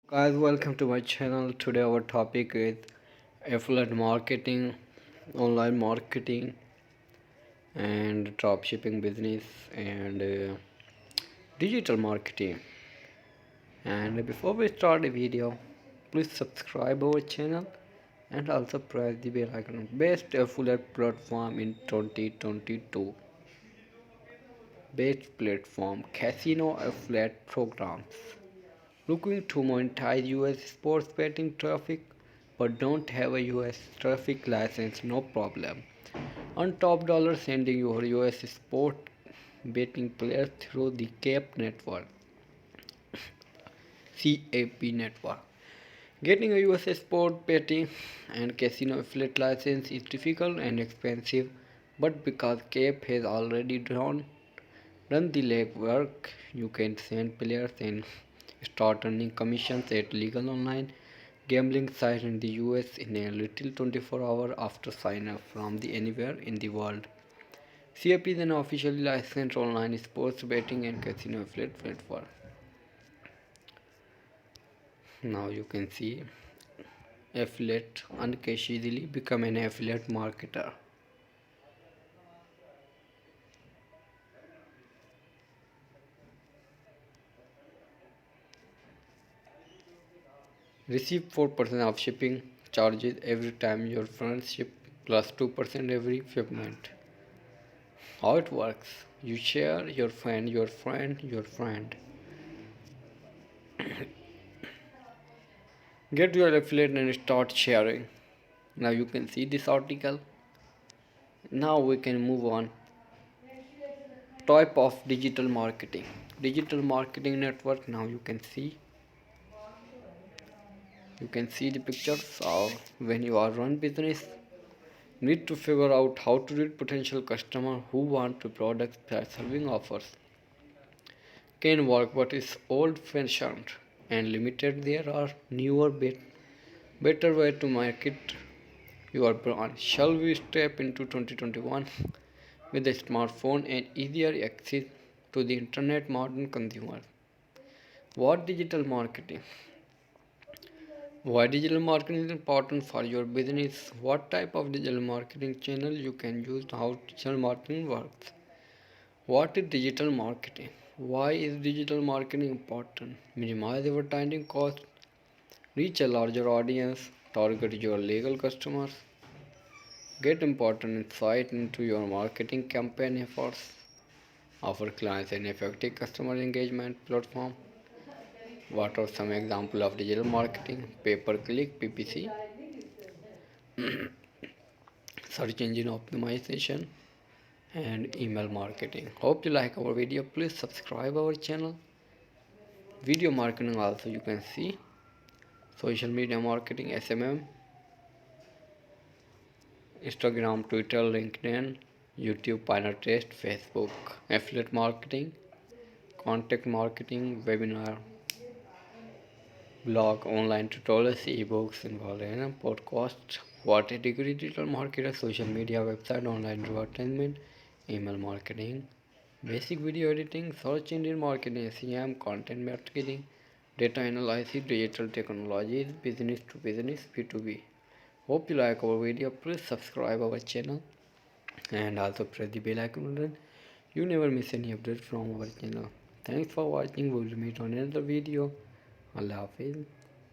Guys, welcome to my channel. Today our topic is affiliate marketing, online marketing, and dropshipping business and digital marketing. And before we start the video, please subscribe our channel and also press the bell icon. Best affiliate platform in 2022. Best platform casino affiliate programs. Looking to monetize US sports betting traffic but don't have a US traffic license, no problem. On top dollar sending your US sport betting players through the CAP network. Getting a US sport betting and casino affiliate license is difficult and expensive, but because CAP has already done the legwork, you can send players and start earning commissions at legal online gambling sites in the US in a little 24 hours after sign up from the anywhere in the world. CAP is an officially licensed online sports betting and casino affiliate platform. Now you can see affiliate Ankesh easily become an affiliate marketer. Receive 4% of shipping charges every time your friends ship plus 2% every shipment. How it works? You share your friend. Get your affiliate and start sharing. Now you can see this article. Now we can move on. Type of digital marketing. Digital marketing network. Now you can see the pictures of when you are run business. Need to figure out how to read potential customer who want to products that serving offers. Can work but is old fashioned and limited. There are newer better way to market your brand. Shall we step into 2021 with a smartphone and easier access to the internet modern consumer? What digital marketing? Why digital marketing is important for your business? What type of digital marketing channel you can use? How digital marketing works? What is digital marketing? Why is digital marketing important? Minimize advertising cost, reach a larger audience, target your legal customers, get important insight into your marketing campaign efforts, offer clients an effective customer engagement platform. What are some examples of digital marketing? Pay per click PPC, search engine optimization, and email marketing. Hope you like our video. Please subscribe our channel. Video marketing also you can see. Social media marketing SMM, Instagram, Twitter, LinkedIn, YouTube, Pinterest, Facebook. Affiliate marketing, contact marketing, webinar, blog, online tutorials, ebooks, and podcast. What a degree digital marketer, social media, website, online advertisement, email marketing, basic video editing, search engine marketing, SEM, content marketing, data analysis, digital technologies, business to business, B2B. Hope you like our video. Please subscribe our channel and also press the bell icon button. You never miss any update from our channel. Thanks for watching. We will meet on another video. Allah Hafiz.